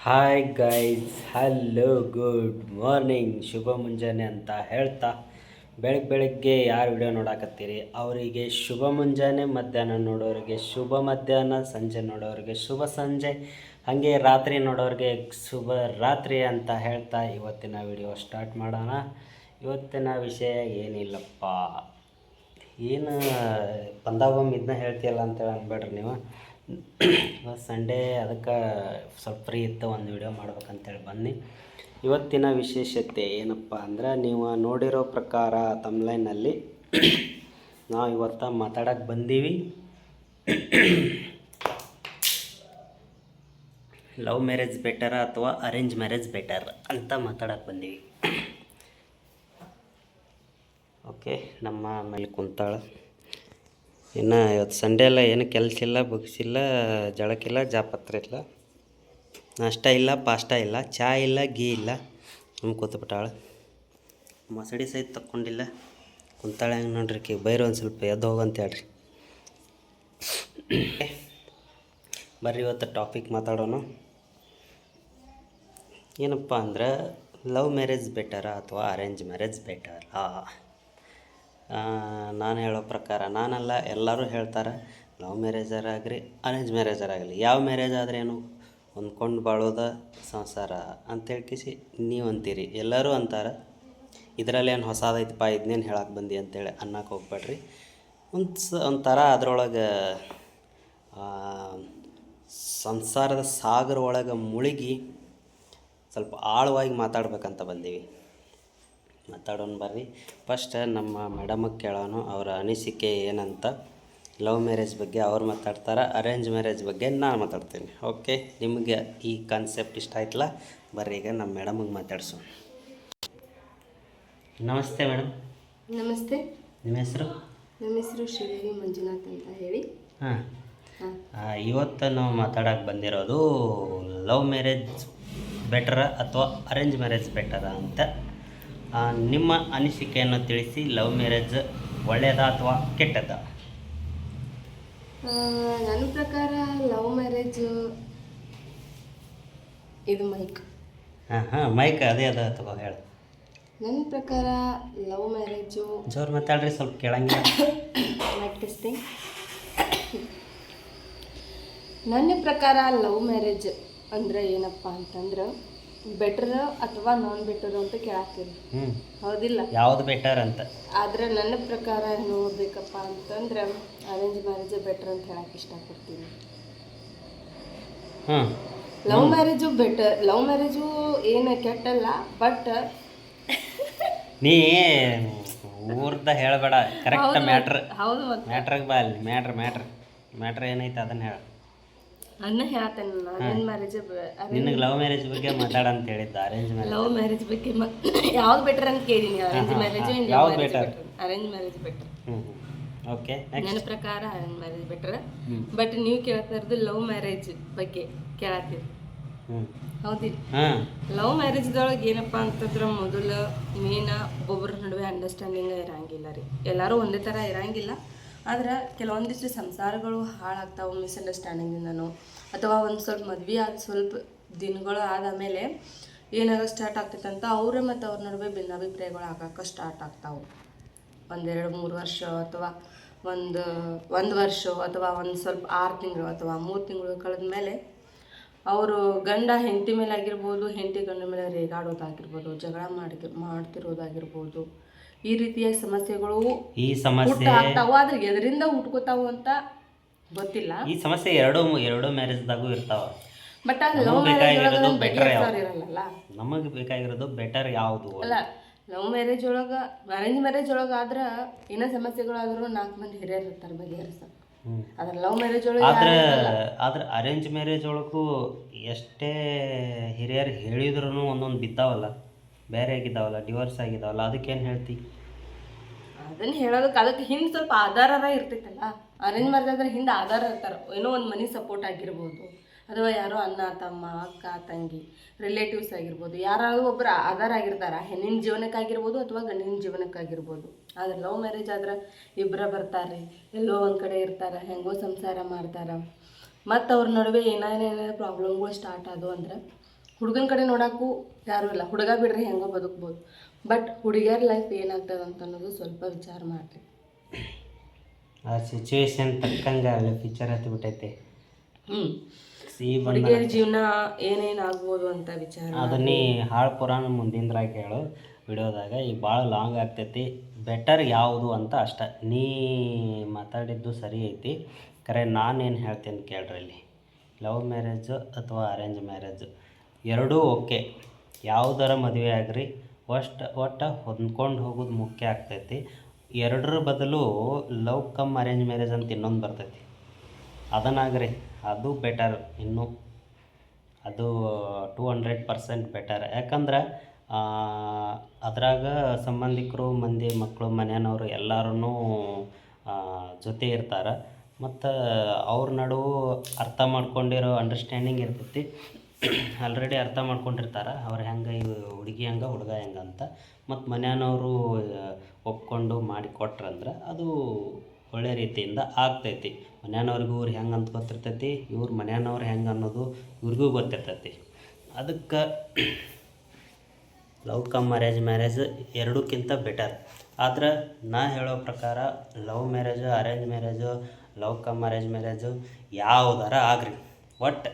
Hi guys, hello, good morning, ಶುಭ ಮುಂಜಾನೆ ಅಂತ ಹೇಳ್ತಾ ಬೆಳಗ್ಗೆ ಯಾರು ವಿಡಿಯೋ ನೋಡಾಕತ್ತೀರಿ ಅವರಿಗೆ ಶುಭ ಮುಂಜಾನೆ, ಮಧ್ಯಾಹ್ನ ನೋಡೋರಿಗೆ ಶುಭ ಮಧ್ಯಾಹ್ನ, ಸಂಜೆ ನೋಡೋರಿಗೆ ಶುಭ ಸಂಜೆ, ಹಾಗೆ ರಾತ್ರಿ ನೋಡೋರಿಗೆ ಶುಭ ರಾತ್ರಿ ಅಂತ ಹೇಳ್ತಾ ಇವತ್ತಿನ ವಿಡಿಯೋ ಸ್ಟಾರ್ಟ್ ಮಾಡೋಣ. ಇವತ್ತಿನ ವಿಷಯ ಏನಿಲ್ಲಪ್ಪ, ಏನು ಬಂದಾಗೊಮ್ಮೆ ಇದನ್ನ ಹೇಳ್ತೀಯಲ್ಲ ಅಂತೇಳಿ ಅನ್ಬೇಡ್ರಿ ನೀವು. ಸಂಡೇ ಅದಕ್ಕೆ ಸ್ವಲ್ಪ ಫ್ರೀ ಇತ್ತು, ಒಂದು ವಿಡಿಯೋ ಮಾಡ್ಬೇಕಂತೇಳಿ ಬನ್ನಿ. ಇವತ್ತಿನ ವಿಶೇಷತೆ ಏನಪ್ಪ ಅಂದ್ರೆ, ನೀವು ನೋಡಿರೋ ಪ್ರಕಾರ ತಮ್ಲೈನಲ್ಲಿ ನಾವು ಇವತ್ತು ಮಾತಾಡೋಕ್ಕೆ ಬಂದೀವಿ ಲವ್ ಮ್ಯಾರೇಜ್ ಬೆಟರ ಅಥವಾ ಅರೇಂಜ್ ಮ್ಯಾರೇಜ್ ಬೆಟರ್ ಅಂತ ಮಾತಾಡೋಕ್ಕೆ ಬಂದೀವಿ. ಓಕೆ, ನಮ್ಮ ಮೇಲೆ ಕುಂತಾಳ. ಇನ್ನು ಇವತ್ತು ಸಂಡೇ ಎಲ್ಲ ಏನು ಕೆಲಸ ಇಲ್ಲ, ಬುಕ್ಸಿಲ್ಲ, ಜಳಕ್ಕಿಲ್ಲ, ಜಾಪತ್ರ ಇಲ್ಲ, ನಾಷ್ಟ ಇಲ್ಲ, ಪಾಷ್ಟ ಇಲ್ಲ, ಚಹಾ ಇಲ್ಲ, ಗೀ ಇಲ್ಲ, ನಮ್ಮ ಕೂತ್ಬಿಟ್ಟಾಳ. ಮೊಸಡಿ ಸಹಿತ ತಕ್ಕೊಂಡಿಲ್ಲ, ಕುಂತಾಳೆ. ಹೆಂಗೆ ನೋಡ್ರಿ ಕಿ ಬೈರು ಒಂದು ಸ್ವಲ್ಪ ಎದ್ದು ಹೋಗಂತ ಹೇಳ್ರಿ. ಬರ್ರಿ ಇವತ್ತು ಟಾಪಿಕ್ ಮಾತಾಡೋಣ. ಏನಪ್ಪ ಅಂದ್ರೆ, ಲವ್ ಮ್ಯಾರೇಜ್ ಬೆಟರಾ ಅಥವಾ ಅರೇಂಜ್ ಮ್ಯಾರೇಜ್ ಬೆಟರಾ? ನಾನು ಹೇಳೋ ಪ್ರಕಾರ, ನಾನೆಲ್ಲ ಎಲ್ಲರೂ ಹೇಳ್ತಾರೆ ಲವ್ ಮ್ಯಾರೇಜರಾಗಲಿ ಅರೇಂಜ್ ಮ್ಯಾರೇಜರಾಗಲಿ, ಯಾವ ಮ್ಯಾರೇಜ್ ಆದ್ರೇನು ಹೊಂದ್ಕೊಂಡು ಬಾಳೋದ ಸಂಸಾರ ಅಂತೇಳಿ ಕಿಸಿ ನೀವು ಅಂತೀರಿ, ಎಲ್ಲರೂ ಅಂತಾರೆ. ಇದರಲ್ಲಿ ಏನು ಹೊಸದೈತಪ್ಪ, ಇದನ್ನೇನು ಹೇಳಕ್ಕೆ ಬಂದು ಅಂತೇಳಿ ಅನ್ನಕ್ಕೆ ಹೋಗ್ಬೇಡ್ರಿ. ಒಂಥರ ಅದರೊಳಗೆ ಸಂಸಾರದ ಸಾಗರ ಒಳಗೆ ಮುಳುಗಿ ಸ್ವಲ್ಪ ಆಳವಾಗಿ ಮಾತಾಡ್ಬೇಕಂತ ಬಂದೀವಿ. ಮಾತಾಡೋಣ ಬರ್ರಿ. ಫಸ್ಟ್ ನಮ್ಮ ಮೇಡಮಗೆ ಕೇಳೋಣ ಅವರ ಅನಿಸಿಕೆ ಏನಂತ. ಲವ್ ಮ್ಯಾರೇಜ್ ಬಗ್ಗೆ ಅವ್ರು ಮಾತಾಡ್ತಾರೆ, ಅರೇಂಜ್ ಮ್ಯಾರೇಜ್ ಬಗ್ಗೆ ನಾನು ಮಾತಾಡ್ತೀನಿ. ಓಕೆ, ನಿಮಗೆ ಈ ಕಾನ್ಸೆಪ್ಟ್ ಇಷ್ಟ ಆಯ್ತಲ್ಲ, ಬರ್ರಿ ಈಗ ನಮ್ಮ ಮೇಡಮಗೆ ಮಾತಾಡ್ಸೋಣ. ನಮಸ್ತೆ ಮೇಡಮ್. ನಮಸ್ತೆ. ನಿಮ್ಮ ಹೆಸರು? ನಮ್ಮ ಹೆಸರು ಶ್ರೀದೇವಿ ಮಂಜುನಾಥ್ ಅಂತ ಹೇಳಿ. ಹಾಂ, ಇವತ್ತು ನಾವು ಮಾತಾಡೋಕ್ಕೆ ಬಂದಿರೋದು ಲವ್ ಮ್ಯಾರೇಜ್ ಬೆಟರ ಅಥವಾ ಅರೇಂಜ್ ಮ್ಯಾರೇಜ್ ಬೆಟರ ಅಂತ. ನಿಮ್ಮ ಅನಿಸಿಕೆಯನ್ನು ತಿಳಿಸಿ. ಲವ್ ಮ್ಯಾರೇಜ್ ಒಳ್ಳೆಯದಾ ಅಥವಾ ಕೆಟ್ಟದ? ನನ್ನ ಪ್ರಕಾರ ಲವ್ ಮ್ಯಾರೇಜ್ ಇದು ಮೈಕ್. ಮೈಕ್ ಅದೇ ಅದ ತಗೋ ಹೇಳು. ನನ್ನ ಪ್ರಕಾರ ಲವ್ ಮ್ಯಾರೇಜು ಜೋರು ಮಾತಾಡ್ರಿ, ಸ್ವಲ್ಪ ಕೇಳಂಗಿಲ್ಲ. Mic testing. ನನ್ನ ಪ್ರಕಾರ ಲವ್ ಮ್ಯಾರೇಜ್ ಅಂದರೆ ಏನಪ್ಪ ಅಂತಂದ್ರೆ, ಬೆಟರ್ ಅಥವಾ ನಾನ್ ಬೆಟರ್ ಅಂತ ಕೇಳಾಕ್ತೀರಿ, ಹೌದಿಲ್ಲ? ಯಾವ್ದು ಬೆಟರ್ ಅಂತ. ಆದರೆ ನನ್ನ ಪ್ರಕಾರ ನೋಡ್ಬೇಕಪ್ಪ ಅಂತಂದ್ರೆ ಅರೇಂಜ್ ಮ್ಯಾರೇಜ್ ಬೆಟರ್ ಅಂತ ಹೇಳಕ್ಕೆ ಇಷ್ಟಪಡ್ತೀನಿ. Love marriage better. Love marriage ಏನು ಕೆಟ್ಟಲ್ಲ, ಬಟ್ ನೀ ಊರ್ದ ಹೇಳಬೇಡ, ಕರೆಕ್ಟ್ ಮ್ಯಾಟ್ರ್. ಹೌದು, ಮ್ಯಾಟ್ರಿಗೆ ಬಾ. ಅಲ್ಲಿ ಮ್ಯಾಟ್ರ್ ಏನೈತೆ ಅದನ್ನ ಹೇಳ. ಅನ್ನ ಹೇಳ್ತೇನೆ ನಾನು. ಅರೇಂಜ್ ಮ್ಯಾರೇಜ್, ನಿನಗೆ ಲವ್ ಮ್ಯಾರೇಜ್ ಬಗ್ಗೆ ಮಾತಾಡ ಅಂತ ಹೇಳಿದ್ದ. ಅರೇಂಜ್ ಮ್ಯಾರೇಜ್, ಲವ್ ಮ್ಯಾರೇಜ್ ಬಗ್ಗೆ ಯಾವ್ದು ಬೆಟರ್ ಅಂತ ಕೇಳಿನಿ. ಅರೇಂಜ್ ಮ್ಯಾರೇಜ್, ಯಾವ್ದು better? Arrange marriage better. Okay, ನನ್ನ ಪ್ರಕಾರ ಅರೇಂಜ್ ಮ್ಯಾರೇಜ್ ಬೆಟರ್. ಬಟ್ ನೀವು ಕೇಳ್ತಾ ಇರೋದು ಲವ್ ಮ್ಯಾರೇಜ್ ಬಗ್ಗೆ ಕೇಳತ್ತೀರಿ, ಹೌದಿಲ್ಲ? ಲವ್ ಮ್ಯಾರೇಜ್ದೊಳಗೆ ಏನಪ್ಪ ಅಂತಂದ್ರೆ, ಮೊದಲು ಮೇನ್ ಒಬ್ಬೊಬ್ಬರ ನಡುವೆ ಅಂಡರ್ಸ್ಟ್ಯಾಂಡಿಂಗ್ ಇರಂಗಿಲ್ಲ ರೀ. ಎಲ್ಲರೂ ಒಂದೇ ಥರ ಇರಂಗಿಲ್ಲ. ಆದ್ರೆ ಕೆಲವೊಂದಿಷ್ಟು ಸಂಸಾರಗಳು ಹಾಳಾಗ್ತಾವೆ ಮಿಸ್ಅಂಡರ್ಸ್ಟ್ಯಾಂಡಿಂಗಿಂದನೋ, ಅಥವಾ ಒಂದು ಸ್ವಲ್ಪ ಮದ್ವೆ ಆದ ಸ್ವಲ್ಪ ದಿನಗಳು ಆದಮೇಲೆ ಏನಾಗ ಸ್ಟಾರ್ಟ್ ಆಗ್ತೈತಂತ ಅವರೇ ಮತ್ತು ಅವ್ರ ನಡುವೆ ಭಿನ್ನಾಭಿಪ್ರಾಯಗಳು ಆಗಕ್ಕೆ ಸ್ಟಾರ್ಟ್ ಆಗ್ತಾವೆ. 1-2-3 ವರ್ಷ ಅಥವಾ ಒಂದು ವರ್ಷ ಅಥವಾ ಒಂದು ಸ್ವಲ್ಪ 6 ತಿಂಗಳು ಅಥವಾ 3 ತಿಂಗಳು ಕಳೆದ ಮೇಲೆ ಅವರು ಗಂಡ ಹೆಂಡತಿ ಮೇಲೆ ಆಗಿರ್ಬೋದು, ಹೆಂಡತಿ ಗಂಡ ಮೇಲೆ ರೇಗಾಡೋದಾಗಿರ್ಬೋದು, ಜಗಳ ಮಾಡ್ತಿರೋದಾಗಿರ್ಬೋದು, ಈ ರೀತಿಯ ಸಮಸ್ಯೆಗಳು ಆಗ್ತಾವ. ಆದ್ರೆ ಎದರಿಂದ ಹುಟ್ಕೋತಾವು ಅಂತ ಗೊತ್ತಿಲ್ಲ. ಈ ಸಮಸ್ಯೆ ಎರಡು ಮ್ಯಾರೇಜ್ದಾಗೂ ಇರ್ತಾವ. ಬಟ್ ಲವ್ ಮ್ಯಾರೇಜ್ ಇರಲ್ಲ. ನಮಗೆ ಬೇಕಾಗಿರೋದು ಬೆಟರ್ ಯಾವುದು ಅಲ್ಲ. ಲವ್ ಮ್ಯಾರೇಜ್ ಒಳಗೆ, ಅರೇಂಜ್ ಮ್ಯಾರೇಜ್ ಒಳಗೆ ಆದ್ರೆ ಏನೋ ಸಮಸ್ಯೆಗಳಾದ್ರೂ 4 ಮಂದಿ ಹಿರಿಯರು ಇರ್ತಾರೆ ಬಗೆಹರಿಸಕ್ಕೆ. ಆದ್ರೆ ಲವ್ ಮ್ಯಾರೇಜ್ ಒಳಗೆ ಆದ್ರೆ ಅರೇಂಜ್ ಮ್ಯಾರೇಜ್ ಒಳಗೂ ಎಷ್ಟೇ ಹಿರಿಯರು ಹೇಳಿದ್ರು ಒಂದೊಂದು ಬಿದ್ದಾವಲ್ಲ, ಬೇರೆ ಆಗಿದ್ದಾವಲ್ಲ, ಡಿವೋರ್ಸ್ ಆಗಿದ್ದಾವಲ್ಲ, ಅದಕ್ಕೇನು ಹೇಳ್ತಿ? ಅದನ್ನ ಹೇಳೋದಕ್ಕೆ ಅದಕ್ಕೆ ಹಿಂದೆ ಸ್ವಲ್ಪ ಆಧಾರ ಇರ್ತೈತಲ್ಲ. ಅರೇಂಜ್ ಮ್ಯಾರೇಜ್ ಆದ್ರೆ ಹಿಂದೆ ಆಧಾರ ಇರ್ತಾರೆ. ಏನೋ ಒಂದು ಮನಿ ಸಪೋರ್ಟ್ ಆಗಿರ್ಬೋದು, ಅಥವಾ ಯಾರೋ ಅಣ್ಣ ತಮ್ಮ ಅಕ್ಕ ತಂಗಿ ರಿಲೇಟಿವ್ಸ್ ಆಗಿರ್ಬೋದು, ಯಾರಾದ್ರೂ ಒಬ್ಬರು ಆಧಾರ ಆಗಿರ್ತಾರೆ, ಹೆಣ್ಣಿನ ಜೀವನಕ್ಕಾಗಿರ್ಬೋದು ಅಥವಾ ಗಂಡಿನ ಜೀವನಕ್ಕಾಗಿರ್ಬೋದು. ಆದ್ರೆ ಲವ್ ಮ್ಯಾರೇಜ್ ಆದ್ರೆ ಇಬ್ಬರ ಬರ್ತಾರೆ, ಎಲ್ಲೋ ಒಂದು ಕಡೆ ಇರ್ತಾರೆ, ಹೆಂಗೋ ಸಂಸಾರ ಮಾಡ್ತಾರೆ. ಮತ್ತು ಅವ್ರ ನಡುವೆ ಏನೇನೇನೋ ಪ್ರಾಬ್ಲಮ್ಗಳು ಸ್ಟಾರ್ಟ್ ಆದವು ಅಂದ್ರೆ ಹುಡುಗನ ಕಡೆ ನೋಡೋಕ್ಕೂ ಯಾರೂ ಇಲ್ಲ. ಹುಡುಗ ಬಿಡ್ರಿ ಹೆಂಗೋ ಬದುಕ್ಬೋದು, ಬಟ್ ಹುಡುಗಿಯರ ಲೈಫ್ ಏನಾಗ್ತದೆ ಅಂತ ಅನ್ನೋದು ಸ್ವಲ್ಪ ವಿಚಾರ ಮಾಡಿರಿ. ಆ ಸಿಚುವೇಶನ್ ತಕ್ಕಂಗೆ ಅಲ್ಲಿ ಪಿಕ್ಚರ್ ಹತ್ತಿ ಬಿಟ್ಟೈತೆ. ಹುಡುಗಿಯರ ಜೀವನ ಏನೇನು ಆಗ್ಬೋದು ಅಂತ ವಿಚಾರ ಅದನ್ನೇ ಹಾಳು ಪುರಾಣ ಮುಂದಿಂದ್ರಾಗ ಹೇಳು ವಿಡಿಯೋದಾಗ. ಈಗ ಭಾಳ ಲಾಂಗ್ ಆಗ್ತೈತಿ. ಬೆಟರ್ ಯಾವುದು ಅಂತ ಅಷ್ಟ. ನೀ ಮಾತಾಡಿದ್ದು ಸರಿ ಐತಿ. ಖರೆ ನಾನೇನು ಹೇಳ್ತೀನಿ ಕೇಳ್ರಿ. ಇಲ್ಲಿ ಲವ್ ಮ್ಯಾರೇಜು ಅಥವಾ ಅರೇಂಜ್ ಮ್ಯಾರೇಜು ಎರಡೂ ಓಕೆ. ಯಾವುದರ ಮದುವೆ ಆಗ್ರಿ ಒಟ್ಟು ಹೊಂದ್ಕೊಂಡು ಹೋಗೋದು ಮುಖ್ಯ ಆಗ್ತೈತಿ. ಎರಡರ ಬದಲು ಲವ್ ಕಮ್ ಅರೇಂಜ್ ಮ್ಯಾರೇಜ್ ಅಂತ ಇನ್ನೊಂದು ಬರ್ತೈತಿ. ಅದನ್ನಾಗ್ರಿ, ಅದು ಬೆಟರ್. ಇನ್ನೂ ಅದು 200% ಬೆಟರ್. ಯಾಕಂದ್ರೆ ಅದ್ರಾಗ ಸಂಬಂಧಿಕರು, ಮಂದಿ, ಮಕ್ಕಳು, ಮನೆಯವರು ಎಲ್ಲರೂ ಜೊತೆ ಇರ್ತಾರೆ. ಮತ್ತು ಅವ್ರ ನಡುವೆ ಅರ್ಥ ಮಾಡ್ಕೊಂಡಿರೋ ಅಂಡರ್ಸ್ಟ್ಯಾಂಡಿಂಗ್ ಇರ್ತೈತಿ. ಆಲ್ರೆಡಿ ಅರ್ಥ ಮಾಡ್ಕೊಂಡಿರ್ತಾರೆ ಅವ್ರು ಹೆಂಗೆ, ಹುಡುಗಿ ಹೆಂಗೆ, ಹುಡುಗ ಹೆಂಗೆ ಅಂತ. ಮತ್ತು ಮನೆಯವರು ಒಪ್ಕೊಂಡು ಮಾಡಿ ಕೊಟ್ರಂದ್ರೆ ಅದು ಒಳ್ಳೆ ರೀತಿಯಿಂದ ಆಗ್ತೈತಿ. ಮನೆಯವ್ರಿಗೂ ಇವ್ರು ಹೆಂಗೆ ಅಂತ ಗೊತ್ತಿರ್ತೈತಿ, ಇವ್ರ ಮನೆಯವ್ರು ಹೆಂಗೆ ಅನ್ನೋದು ಇವ್ರಿಗೂ ಗೊತ್ತಿರ್ತೈತಿ. ಅದಕ್ಕೆ ಲವ್ ಕಮ್ ಅರೇಂಜ್ ಮ್ಯಾರೇಜ್ ಎರಡಕ್ಕಿಂತ ಬೆಟರ್. ಆದ್ರೆ ನಾ ಹೇಳೋ ಪ್ರಕಾರ love marriage, arrange marriage, love cum arrange marriage ಯಾವುದಾರ ಆಗ್ರಿ, ಒಟ್ಟು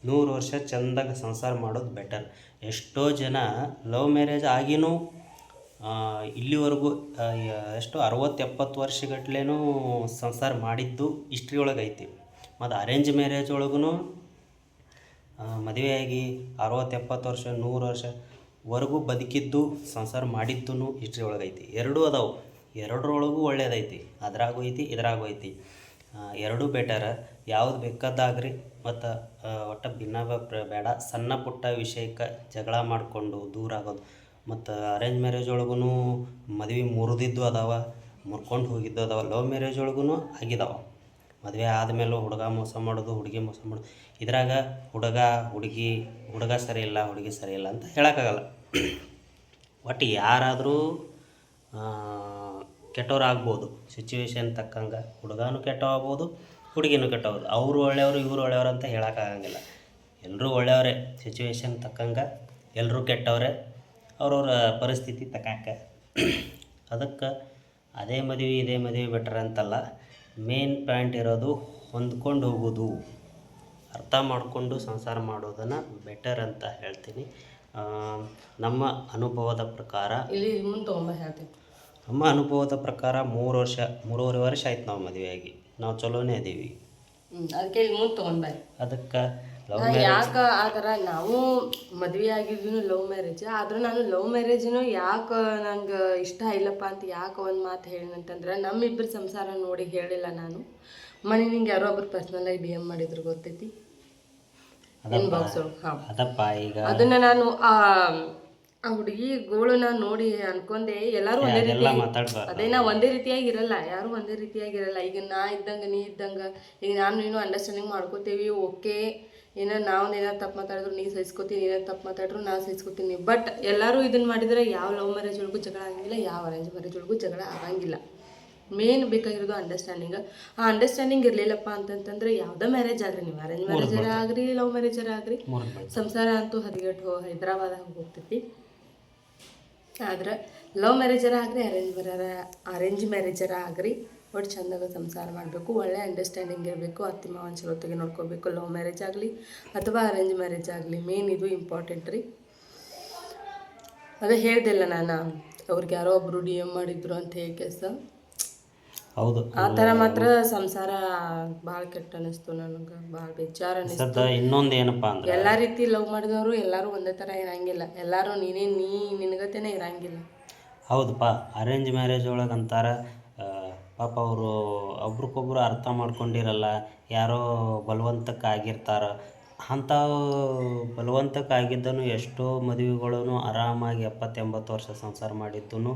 100 ವರ್ಷ ಚೆಂದಾಗಿ ಸಂಸಾರ ಮಾಡೋದು ಬೆಟರ್. ಎಷ್ಟೋ ಜನ ಲವ್ ಮ್ಯಾರೇಜ್ ಆಗಿನೂ ಇಲ್ಲಿವರೆಗೂ ಎಷ್ಟು 60-70 ವರ್ಷಗಟ್ಲೆನೂ ಸಂಸಾರ ಮಾಡಿದ್ದು ಹಿಸ್ಟ್ರಿ ಒಳಗೆ ಐತಿ. ಮತ್ತು ಅರೇಂಜ್ ಮ್ಯಾರೇಜ್ ಒಳಗೂ ಮದುವೆಯಾಗಿ 60-70 ವರ್ಷ 100 ವರ್ಷವರೆಗೂ ಬದುಕಿದ್ದು ಸಂಸಾರ ಮಾಡಿದ್ದೂ ಹಿಸ್ಟ್ರಿ ಒಳಗೆ ಐತಿ. ಎರಡೂ ಅದಾವೆ. ಎರಡರೊಳಗೂ ಒಳ್ಳೇದೈತಿ. ಅದ್ರಾಗೂ ಐತಿ, ಇದ್ರಾಗೂ ಐತಿ. ಎರಡೂ ಬೆಟರ. ಯಾವ್ದು ಬೇಕಾದಾಗ್ರಿ. ಮತ್ತು ಒಟ್ಟು ಭಿನ್ನಾಭಿಪ್ರಾಯ ಬೇಡ. ಸಣ್ಣ ಪುಟ್ಟ ವಿಷಯಕ್ಕೆ ಜಗಳ ಮಾಡಿಕೊಂಡು ದೂರ ಆಗೋದು. ಮತ್ತು ಅರೇಂಜ್ ಮ್ಯಾರೇಜ್ ಒಳಗೂ ಮದುವೆ ಮುರಿದಿದ್ದು ಅದಾವೆ, ಮುರ್ಕೊಂಡು ಹೋಗಿದ್ದು ಅದಾವೆ. ಲವ್ ಮ್ಯಾರೇಜ್ ಒಳಗೂ ಆಗಿದಾವೆ. ಮದುವೆ ಆದಮೇಲೂ ಹುಡುಗ ಮೋಸ ಮಾಡೋದು, ಹುಡುಗಿ ಮೋಸ ಮಾಡೋದು. ಇದ್ರಾಗ ಹುಡುಗ ಸರಿ ಇಲ್ಲ, ಹುಡುಗಿ ಸರಿ ಇಲ್ಲ ಅಂತ ಹೇಳೋಕ್ಕಾಗಲ್ಲ. ಒಟ್ಟು ಯಾರಾದರೂ ಕೆಟ್ಟವ್ರಾಗ್ಬೋದು. ಸಿಚುವೇಶನ್ ತಕ್ಕಂಗೆ ಹುಡುಗನೂ ಕೆಟ್ಟವಾಗ್ಬೋದು, ಹುಡುಗಿನೂ ಕೆಟ್ಟವ್ಬೋದು. ಅವರು ಒಳ್ಳೆಯವರು, ಇವರು ಒಳ್ಳೆಯವರು ಅಂತ ಹೇಳೋಕ್ಕಾಗಂಗಿಲ್ಲ. ಎಲ್ಲರೂ ಒಳ್ಳೆಯವರೇ. ಸಿಚುವೇಶನ್ ತಕ್ಕಂಗೆ ಎಲ್ಲರೂ ಕೆಟ್ಟವರೇ, ಅವ್ರವ್ರ ಪರಿಸ್ಥಿತಿ ತಕ್ಕಂಗೆ. ಅದಕ್ಕೆ ಅದೇ ಮದುವೆ ಇದೇ ಮದುವೆ ಬೆಟರ್ ಅಂತಲ್ಲ. ಮೇನ್ ಪಾಯಿಂಟ್ ಇರೋದು ಹೊಂದ್ಕೊಂಡು ಹೋಗೋದು, ಅರ್ಥ ಮಾಡಿಕೊಂಡು ಸಂಸಾರ ಮಾಡೋದನ್ನು ಬೆಟರ್ ಅಂತ ಹೇಳ್ತೀನಿ. ನಮ್ಮ ಅನುಭವದ ಪ್ರಕಾರ ಇಲ್ಲಿ ಮುಂದೆ ಹೇಳ್ತೀನಿ. ನಮ್ಮ ಅನುಭವದ ಪ್ರಕಾರ 3.5 ವರ್ಷ ಆಯ್ತು ನಾವು ಮದುವೆಯಾಗಿ. ನಾವು ಚಲೋನೇ ಅದೀವಿ. ಅದಕ್ಕೆ ಇಲ್ಲಿ ಮುಂದೆ ತೊಗೊಂಡ್ಬಾರಿ. ಅದಕ್ಕೆ ಯಾಕೆ ಆ ಥರ ನಾವು ಮದುವೆ ಆಗಿದ್ದು ಲವ್ ಮ್ಯಾರೇಜ್, ಆದ್ರೆ ನಾನು ಲವ್ ಮ್ಯಾರೇಜ್ನು ಯಾಕೆ ನಂಗೆ ಇಷ್ಟ ಇಲ್ಲಪ್ಪ ಅಂತ ಯಾಕೆ ಒಂದು ಮಾತು ಹೇಳಿನಂತಂದ್ರೆ, ನಮ್ಮಿಬ್ಬರು ಸಂಸಾರ ನೋಡಿ ಹೇಳಿಲ್ಲ ನಾನು. ಮನೆ ನಿಂಗೆ ಯಾರೋ ಒಬ್ರು ಪರ್ಸ್ನಲಾಗಿ DM ಮಾಡಿದ್ರು ಗೊತ್ತೈತಿ ಇನ್ಬಾಕ್ಸ್ ಒಳಗೆ. ಹಾಂ, ಅದಪ್ಪ ಈಗ ಅದನ್ನು ನಾನು ಆ ಹುಡುಗಿ ಗೋಳನ್ನ ನೋಡಿ ಅನ್ಕೊಂಡೆ ಎಲ್ಲರೂ ಒಂದೇ ರೀತಿ. ಅದೇ ನಾ ಒಂದೇ ರೀತಿಯಾಗಿ ಇರಲ್ಲ, ಯಾರು ಒಂದೇ ರೀತಿಯಾಗಿರಲ್ಲ. ಈಗ ನಾ ಇದ್ದಂಗೆ ನೀ ಇದ್ದಂಗೆ, ಈಗ ನಾನು ನೀನು ಅಂಡರ್ಸ್ಟ್ಯಾಂಡಿಂಗ್ ಮಾಡ್ಕೋತೀವಿ, ಓಕೆ. ನಾವು ಏನಾರು ತಪ್ಪು ಮಾತಾಡಿದ್ರು ನೀ ಸಹಿಸ್ಕೋತೀನಿ, ಏನಾರು ತಪ್ಪು ಮಾತಾಡಿದ್ರು ನಾನು ಸಹಿಸ್ಕೋತೀನಿ. ಬಟ್ ಎಲ್ಲರೂ ಇದನ್ನು ಮಾಡಿದರೆ ಯಾವ ಲವ್ ಮ್ಯಾರೇಜ್ ಒಳಗೂ ಜಗಳ ಆಗಂಗಿಲ್ಲ, ಯಾವ ಅರೇಂಜ್ ಮ್ಯಾರೇಜ್ ಒಳಗೂ ಜಗಳ ಆಗಂಗಿಲ್ಲ. ಮೇನ್ ಬೇಕಾಗಿರೋದು ಅಂಡರ್ಸ್ಟ್ಯಾಂಡಿಂಗ್. ಆ ಅಂಡರ್ಸ್ಟ್ಯಾಂಡಿಂಗ್ ಇರಲಿಲ್ಲಪ್ಪ ಅಂತಂತಂದ್ರೆ ಯಾವುದೇ ಮ್ಯಾರೇಜ್ ಆಗ್ರಿ, ನೀವು ಅರೇಂಜ್ ಮ್ಯಾರೇಜರ ಆಗ್ರಿ, ಲವ್ ಮ್ಯಾರೇಜರ ಆಗ್ರಿ, ಸಂಸಾರ ಅಂತೂ ಹದಿಗೆಟ್ಟು ಹೈದ್ರಾಬಾದಾಗ ಹೋಗ್ತೈತಿ. ಆದ್ರೆ ಲವ್ ಮ್ಯಾರೇಜರ ಆಗ್ರಿ, ಅರೇಂಜ್ ಮ್ಯಾರೇಜರ ಆಗ್ರಿ, ಒಟ್ಟು ಚಂದಾಗ ಸಂಸಾರ ಮಾಡಬೇಕು, ಒಳ್ಳೆ ಅಂಡರ್ಸ್ಟ್ಯಾಂಡಿಂಗ್ ಇರಬೇಕು, ಅತ್ತಿ ಮಾವನ ಚಲೋತೆಗೆ ನೋಡ್ಕೋಬೇಕು. ಲವ್ ಮ್ಯಾರೇಜ್ ಆಗಲಿ ಅಥವಾ ಅರೇಂಜ್ ಮ್ಯಾರೇಜ್ ಆಗಲಿ, ಮೇನ್ ಇದು ಇಂಪಾರ್ಟೆಂಟ್ ರೀ. ಅದೇ ಹೇಳ್ದಿಲ್ಲ ನಾನು, ಅವ್ರಿಗೆ ಯಾರೋ ಒಬ್ಬರು DM ಮಾಡಿದ್ರು ಅಂತ ಹೇಳಿ ಕೆಲಸ. ಹೌದು, ಆ ಥರ ಮಾತ್ರ ಸಂಸಾರ ಭಾಳ ಕೆಟ್ಟ ಅನ್ನಿಸ್ತು ನನಗೆ, ಭಾಳ ಬೇಜಾರ ಅನ್ನಿಸ್ತು. ಇನ್ನೊಂದು ಏನಪ್ಪ ಅಂದ್ರೆ, ಎಲ್ಲ ರೀತಿ ಲವ್ ಮಾಡಿದವರು ಎಲ್ಲರೂ ಒಂದೇ ಥರ ಇರಂಗಿಲ್ಲ. ಎಲ್ಲರೂ ನಿನಗತೇನೆ ಇರಂಗಿಲ್ಲ. ಹೌದಪ್ಪ. ಅರೇಂಜ್ ಮ್ಯಾರೇಜ್ ಒಳಗೆ ಅಂತಾರೆ ಪಾಪ ಅವರು ಒಬ್ರಿಗೊಬ್ರು ಅರ್ಥ ಮಾಡ್ಕೊಂಡಿರಲ್ಲ, ಯಾರೋ ಬಲವಂತಕ್ಕೆ ಆಗಿರ್ತಾರೆ. ಅಂಥ ಬಲವಂತಕ್ಕೆ ಆಗಿದ್ದನು ಎಷ್ಟೋ ಮದುವೆಗಳೂ ಆರಾಮಾಗಿ 70-80 ವರ್ಷ ಸಂಸಾರ ಮಾಡಿದ್ದೂ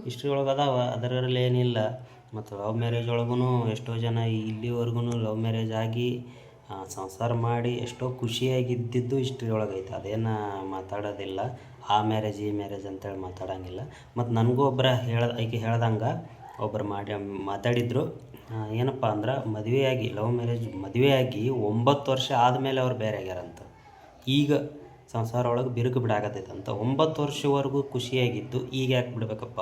ಹಿಸ್ಟ್ರಿ ಒಳಗೆ ಅದಾವ. ಅದರಲ್ಲಿ ಏನಿಲ್ಲ. ಮತ್ತು ಲವ್ ಮ್ಯಾರೇಜ್ ಒಳಗೂ ಎಷ್ಟೋ ಜನ ಇಲ್ಲಿವರೆಗೂ ಲವ್ ಮ್ಯಾರೇಜ್ ಆಗಿ ಸಂಸಾರ ಮಾಡಿ ಎಷ್ಟೋ ಖುಷಿಯಾಗಿದ್ದಿದ್ದು ಹಿಸ್ಟ್ರಿ ಒಳಗೈತೆ. ಅದೇನು ಮಾತಾಡೋದಿಲ್ಲ. ಆ ಮ್ಯಾರೇಜ್ ಈ ಮ್ಯಾರೇಜ್ ಅಂತೇಳಿ ಮಾತಾಡೋಂಗಿಲ್ಲ. ಮತ್ತು ನನಗೂ ಆಕೆ ಹೇಳ್ದಂಗೆ ಒಬ್ಬರು ಮಾತಾಡಿದ್ರು. ಏನಪ್ಪ ಅಂದ್ರೆ ಮದುವೆಯಾಗಿ ಲವ್ ಮ್ಯಾರೇಜ್ ಮದುವೆಯಾಗಿ 9 ವರ್ಷ ಆದಮೇಲೆ ಅವ್ರು ಬೇರೆ ಆಗ್ಯಾರಂತ. ಈಗ ಸಂಸಾರ ಒಳಗೆ ಬಿರುಕು ಬಿಡಾಕತ್ತೈತಂತ. 9 ವರ್ಷವರೆಗೂ ಖುಷಿಯಾಗಿದ್ದು ಈಗ ಯಾಕೆ ಬಿಡಬೇಕಪ್ಪ?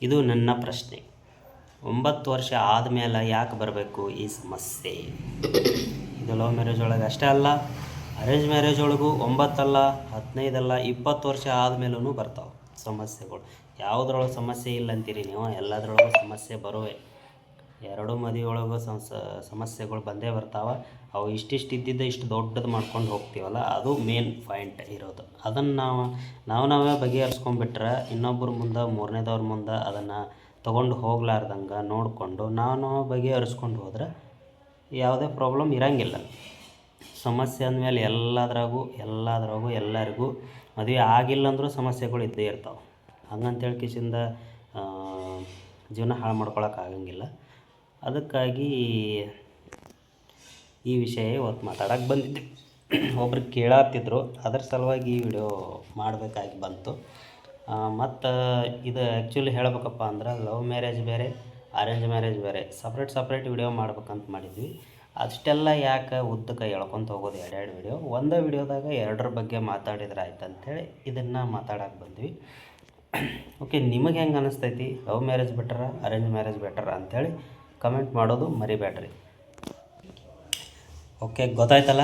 ಇದು ನನ್ನ ಪ್ರಶ್ನೆ. 9 ವರ್ಷ ಆದಮೇಲೆ ಯಾಕೆ ಬರಬೇಕು ಈ ಸಮಸ್ಯೆ? ಇದು ಲವ್ ಮ್ಯಾರೇಜ್ ಒಳಗೆ ಅಷ್ಟೇ ಅಲ್ಲ, ಅರೇಂಜ್ ಮ್ಯಾರೇಜ್ ಒಳಗೂ 9 ಅಲ್ಲ, 15 ಅಲ್ಲ, 20 ವರ್ಷ ಆದಮೇಲೂ ಬರ್ತಾವೆ ಸಮಸ್ಯೆಗಳು. ಯಾವುದ್ರೊಳಗೆ ಸಮಸ್ಯೆ ಇಲ್ಲ ಅಂತೀರಿ ನೀವು? ಎಲ್ಲದ್ರೊಳಗೂ ಸಮಸ್ಯೆ ಬರುವೆ. ಎರಡೂ ಮದುವೆ ಒಳಗೂ ಸಮಸ್ಯೆಗಳು ಬಂದೇ ಬರ್ತಾವೆ. ಅವು ಇಷ್ಟಿಷ್ಟು ಇದ್ದಿದ್ದು ಇಷ್ಟು ದೊಡ್ಡದು ಮಾಡ್ಕೊಂಡು ಹೋಗ್ತೀವಲ್ಲ, ಅದು ಮೇನ್ ಪಾಯಿಂಟ್ ಇರೋದು. ಅದನ್ನು ನಾವೇ ಬಗೆಹರಿಸ್ಕೊಂಡ್ಬಿಟ್ರೆ ಇನ್ನೊಬ್ಬರ ಮುಂದೆ, ಮೂರನೇದವ್ರ ಮುಂದೆ ಅದನ್ನು ತೊಗೊಂಡು ಹೋಗ್ಲಾರ್ದಂಗೆ ನೋಡಿಕೊಂಡು ನಾವು ಬಗೆಹರಿಸ್ಕೊಂಡು ಹೋದ್ರೆ ಯಾವುದೇ ಪ್ರಾಬ್ಲಮ್ ಇರೋಂಗಿಲ್ಲ. ಸಮಸ್ಯೆ ಅಂದಮೇಲೆ ಎಲ್ಲದ್ರಾಗೂ ಎಲ್ಲರಿಗೂ ಮದುವೆ ಆಗಿಲ್ಲ ಅಂದರೂ ಸಮಸ್ಯೆಗಳು ಇದ್ದೇ ಇರ್ತಾವೆ. ಹಂಗಂತೇಳಿ ಕಿಸಿಂದ ಜೀವನ ಹಾಳು ಮಾಡ್ಕೊಳಕ್ಕಾಗಂಗಿಲ್ಲ. ಅದಕ್ಕಾಗಿ ಈ ವಿಷಯ ಇವತ್ತು ಮಾತಾಡೋಕ್ಕೆ ಬಂದಿದ್ದೆ. ಒಬ್ರು ಕೇಳತ್ತಿದ್ರು, ಅದರ ಸಲುವಾಗಿ ಈ ವಿಡಿಯೋ ಮಾಡಬೇಕಾಗಿ ಬಂತು. ಮತ್ತು ಇದು ಆ್ಯಕ್ಚುಲಿ ಹೇಳ್ಬೇಕಪ್ಪ ಅಂದ್ರೆ ಲವ್ ಮ್ಯಾರೇಜ್ ಬೇರೆ, ಅರೇಂಜ್ ಮ್ಯಾರೇಜ್ ಬೇರೆ, ಸಪ್ರೇಟ್ ವಿಡಿಯೋ ಮಾಡ್ಬೇಕಂತ ಮಾಡಿದ್ವಿ. ಅಷ್ಟೆಲ್ಲ ಯಾಕೆ ಉದ್ದಕ್ಕೆ ಎಳ್ಕೊತ ಹೋಗೋದು 2 ವಿಡಿಯೋ? ಒಂದೇ ವಿಡಿಯೋದಾಗ 2 ಬಗ್ಗೆ ಮಾತಾಡಿದ್ರೆ ಆಯ್ತು ಅಂಥೇಳಿ ಇದನ್ನು ಮಾತಾಡೋಕೆ ಬಂದ್ವಿ. ಓಕೆ, ನಿಮಗೆ ಹೆಂಗೆ ಅನ್ನಿಸ್ತೈತಿ? ಲವ್ ಮ್ಯಾರೇಜ್ ಬೆಟರ, ಅರೇಂಜ್ ಮ್ಯಾರೇಜ್ ಬೆಟರ ಅಂಥೇಳಿ ಕಮೆಂಟ್ ಮಾಡೋದು ಮರಿಬೇಡ್ರಿ. ಓಕೆ, ಗೊತ್ತಾಯ್ತಲ್ಲ.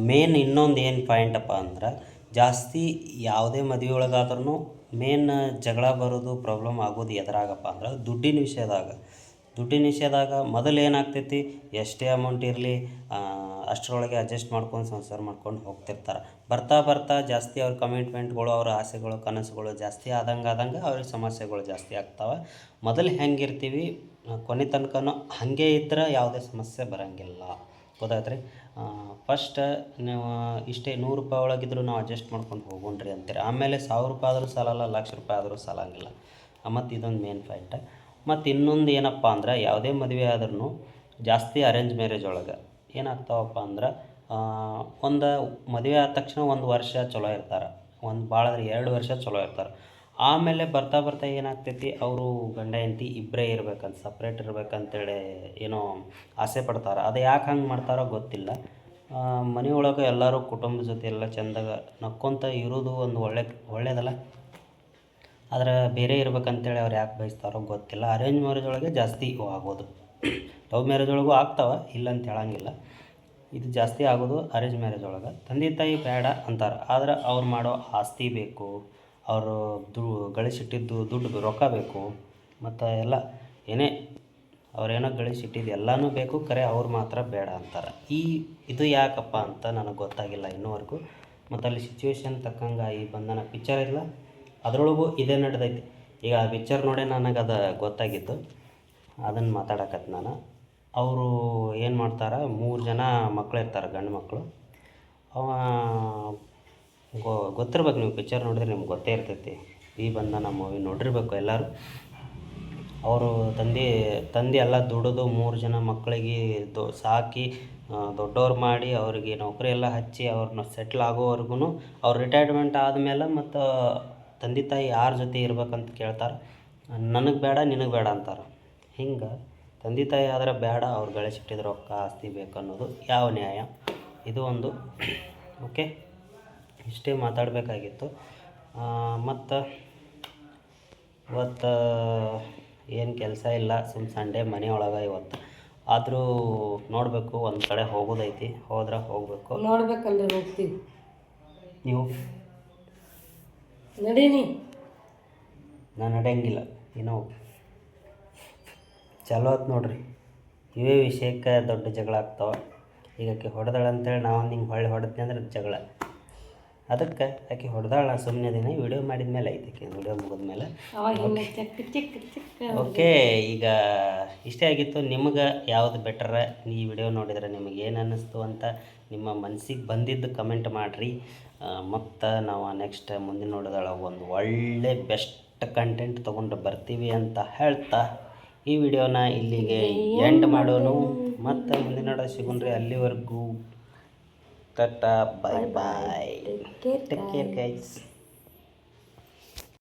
ಮೇನ್ ಇನ್ನೊಂದು ಏನು ಪಾಯಿಂಟಪ್ಪ ಅಂದ್ರೆ, ಜಾಸ್ತಿ ಯಾವುದೇ ಮದುವೆ ಒಳಗಾದ್ರೂ ಮೇನ್ ಜಗಳ ಬರೋದು, ಪ್ರಾಬ್ಲಮ್ ಆಗೋದು ಎದುರಾಗಪ್ಪ ಅಂದ್ರೆ ದುಡ್ಡಿನ ವಿಷಯದಾಗ ಮೊದಲು ಏನಾಗ್ತೈತಿ, ಎಷ್ಟೇ ಅಮೌಂಟ್ ಇರಲಿ ಅಷ್ಟರೊಳಗೆ ಅಡ್ಜಸ್ಟ್ ಮಾಡ್ಕೊಂಡು ಸಂಸಾರ ಮಾಡ್ಕೊಂಡು ಹೋಗ್ತಿರ್ತಾರೆ. ಬರ್ತಾ ಜಾಸ್ತಿ ಅವ್ರ ಕಮಿಟ್ಮೆಂಟ್ಗಳು, ಅವ್ರ ಆಸೆಗಳು, ಕನಸುಗಳು ಜಾಸ್ತಿ ಆದಂಗೆ ಅವ್ರಿಗೆ ಸಮಸ್ಯೆಗಳು ಜಾಸ್ತಿ ಆಗ್ತಾವೆ. ಮೊದಲು ಹೆಂಗಿರ್ತೀವಿ ಕೊನೆ ತನಕನೂ ಹಾಗೆ ಇದ್ರೆ ಯಾವುದೇ ಸಮಸ್ಯೆ ಬರೋಂಗಿಲ್ಲ. ಗೊತ್ತಾಯ್ತು ರೀ? ಫಸ್ಟ್ ನೀವು ಇಷ್ಟೇ 100 ರೂಪಾಯಿ ಒಳಗಿದ್ರು ನಾವು ಅಡ್ಜಸ್ಟ್ ಮಾಡ್ಕೊಂಡು ಹೋಗೋಣ್ರಿ ಅಂತೀರಿ. ಆಮೇಲೆ 1000 ರೂಪಾಯಿ ಆದರೂ ಸಾಲಲ್ಲ, 1,00,000 ರೂಪಾಯಿ ಆದರೂ ಸಾಲಂಗಿಲ್ಲ. ಮತ್ತು ಇದೊಂದು ಮೇನ್ ಪಾಯಿಂಟ್. ಮತ್ತು ಇನ್ನೊಂದು ಏನಪ್ಪ ಅಂದ್ರೆ, ಯಾವುದೇ ಮದುವೆ ಆದ್ರೂ ಜಾಸ್ತಿ ಅರೇಂಜ್ ಮ್ಯಾರೇಜ್ ಒಳಗೆ ಏನಾಗ್ತಾವಪ್ಪ ಅಂದ್ರೆ, ಒಂದು ಮದುವೆ ಆದ ತಕ್ಷಣ 1 ವರ್ಷ ಚಲೋ ಇರ್ತಾರೆ, ಭಾಳ 2 ವರ್ಷ ಚಲೋ ಇರ್ತಾರೆ. ಆಮೇಲೆ ಬರ್ತಾ ಏನಾಗ್ತೈತಿ, ಅವರು ಗಂಡ ಹೆಂಡತಿ ಇಬ್ಬರೇ ಇರ್ಬೇಕಂತ, ಸಪ್ರೇಟ್ ಇರ್ಬೇಕಂತೇಳಿ ಏನೋ ಆಸೆ ಪಡ್ತಾರೆ. ಅದು ಯಾಕೆ ಹಂಗೆ ಮಾಡ್ತಾರೋ ಗೊತ್ತಿಲ್ಲ. ಮನೆಯೊಳಗೆ ಎಲ್ಲರೂ ಕುಟುಂಬದ ಜೊತೆ ಎಲ್ಲ ಚೆಂದಾಗ ನಕ್ಕೊತ ಇರೋದು ಒಂದು ಒಳ್ಳೇದಲ್ಲ. ಆದರೆ ಬೇರೆ ಇರ್ಬೇಕಂತೇಳಿ ಅವ್ರು ಯಾಕೆ ಬಯಸ್ತಾರೋ ಗೊತ್ತಿಲ್ಲ. ಅರೇಂಜ್ ಮ್ಯಾರೇಜ್ ಒಳಗೆ ಜಾಸ್ತಿ ಆಗೋದು. ಲವ್ ಮ್ಯಾರೇಜ್ ಒಳಗೂ ಆಗ್ತಾವೆ, ಇಲ್ಲ ಅಂತ ಹೇಳೋಂಗಿಲ್ಲ. ಇದು ಜಾಸ್ತಿ ಆಗೋದು ಅರೇಂಜ್ ಮ್ಯಾರೇಜ್ ಒಳಗೆ. ತಂದೆ ತಾಯಿ ಬೇಡ ಅಂತಾರೆ, ಆದರೆ ಅವ್ರು ಮಾಡೋ ಆಸ್ತಿ ಬೇಕು, ಅವರು ಗಳಿಸಿಟ್ಟಿದ್ದು ದುಡ್ಡು ರೊಕ್ಕ ಬೇಕು, ಮತ್ತು ಎಲ್ಲ ಏನೇ ಅವ್ರೇನೋ ಗಳಿಸಿಟ್ಟಿದ್ದು ಎಲ್ಲನೂ ಬೇಕು, ಖರೆ ಅವ್ರು ಮಾತ್ರ ಬೇಡ ಅಂತಾರೆ. ಇದು ಯಾಕಪ್ಪ ಅಂತ ನನಗೆ ಗೊತ್ತಾಗಿಲ್ಲ ಇನ್ನೂವರೆಗೂ. ಮತ್ತು ಅಲ್ಲಿ ಸಿಚುವೇಶನ್ ತಕ್ಕಂಗೆ ಈ ಬಂಧನ ಪಿಕ್ಚರ್ ಇಲ್ಲ, ಅದರೊಳಗೂ ಇದೇ ನಡೆದೈತಿ. ಈಗ ಆ ಪಿಕ್ಚರ್ ನೋಡಿ ನನಗೆ ಅದು ಗೊತ್ತಾಗಿದ್ದು, ಅದನ್ನು ಮಾತಾಡಕತ್ತೆ ನಾನು. ಅವರು ಏನು ಮಾಡ್ತಾರೆ, 3 ಜನ ಮಕ್ಕಳಿರ್ತಾರೆ, ಗಂಡು ಮಕ್ಕಳು. ಅವ ಗೊತ್ತಿರ್ಬೇಕು, ನೀವು ಪಿಕ್ಚರ್ ನೋಡಿದ್ರೆ ನಿಮ್ಗೆ ಗೊತ್ತೇ ಇರ್ತೈತಿ. ಈ ಬಂಧನ ಮೂವಿ ನೋಡಿರ್ಬೇಕು ಎಲ್ಲರೂ. ಅವರು ತಂದೆ ಎಲ್ಲ ದುಡಿದು 3 ಜನ ಮಕ್ಕಳಿಗೆ ಸಾಕಿ ದೊಡ್ಡವ್ರು ಮಾಡಿ, ಅವರಿಗೆ ನೌಕರಿ ಎಲ್ಲ ಹಚ್ಚಿ ಅವ್ರನ್ನ ಸೆಟ್ಲ್ ಆಗೋವರೆಗೂ, ಅವ್ರು ರಿಟೈರ್ಮೆಂಟ್ ಆದಮೇಲೆ ಮತ್ತು ತಂದೆ ತಾಯಿ ಯಾರ ಜೊತೆ ಇರ್ಬೇಕಂತ ಕೇಳ್ತಾರೆ. ನನಗೆ ಬೇಡ, ನಿನಗೆ ಬೇಡ ಅಂತಾರೆ. ಹಿಂಗೆ ತಂದೆ ತಾಯಿ ಆದರೆ ಬೇಡ, ಅವ್ರು ಗಳಿಸಿಟ್ಟಿದ್ರು ರೊಕ್ಕ ಆಸ್ತಿ ಬೇಕು ಅನ್ನೋದು ಯಾವ ನ್ಯಾಯ? ಇದು ಒಂದು. ಓಕೆ, ಇಷ್ಟೇ ಮಾತಾಡಬೇಕಾಗಿತ್ತು. ಮತ್ತು ಇವತ್ತು ಏನು ಕೆಲಸ ಇಲ್ಲ, ಸಂಡೇ ಮನೆಯೊಳಗೆ ಇವತ್ತು. ಆದರೂ ನೋಡಬೇಕು, ಒಂದು ಕಡೆ ಹೋಗೋದೈತಿ, ಹೋದ್ರೆ ಹೋಗಬೇಕು. ನೋಡ್ಬೇಕಂದ್ರೆ ಹೋಗ್ತೀವಿ. ನೀವು ನಡೀನಿ? ನಾನು ನಡೆಯಂಗಿಲ್ಲ. ಏನೋ ಚಲೋ ಆಯ್ತು ನೋಡ್ರಿ. ಇವೇ ವಿಷಯಕ್ಕೆ ದೊಡ್ಡ ಜಗಳ ಆಗ್ತಾವೆ. ಈಗ ಆಕೆ ಹೊಡೆದಾಳ ಅಂತೇಳಿ ನಾವು ಹಿಂಗೆ ಹೊಡೆದ್ನಿ ಅಂದ್ರೆ ಜಗಳ. ಅದಕ್ಕೆ ಆಕೆ ಹೊಡೆದಾಳ, ಸುಮ್ಮನೆ ದಿನ ವಿಡಿಯೋ ಮಾಡಿದ ಮೇಲೆ ಐತೆ, ಆಕೆ ವಿಡಿಯೋ ಮುಗಿದ್ಮೇಲೆ. ಓಕೆ, ಈಗ ಇಷ್ಟೇ ಆಗಿತ್ತು. ನಿಮಗೆ ಯಾವುದು ಬೆಟರ? ಈ ವಿಡಿಯೋ ನೋಡಿದರೆ ನಿಮಗೆ ಏನು ಅನ್ನಿಸ್ತು ಅಂತ ನಿಮ್ಮ ಮನಸ್ಸಿಗೆ ಬಂದಿದ್ದು ಕಮೆಂಟ್ ಮಾಡಿರಿ. ಮತ್ತು ನಾವು ನೆಕ್ಸ್ಟ್ ಮುಂದಿನ ನೋಡೋದೊಳಗೆ ಒಂದು ಒಳ್ಳೆ ಬೆಸ್ಟ್ ಕಂಟೆಂಟ್ ತೊಗೊಂಡು ಬರ್ತೀವಿ ಅಂತ ಹೇಳ್ತಾ ಈ ವಿಡಿಯೋನ ಇಲ್ಲಿಗೆ ಎಂಡ್ ಮಾಡೋನು. ಮತ್ತು ಮುಂದಿನ ನೋಡೋ ಸಿಗೋಣ್ರಿ. ಅಲ್ಲಿವರೆಗೂ tata, bye. Take care guys.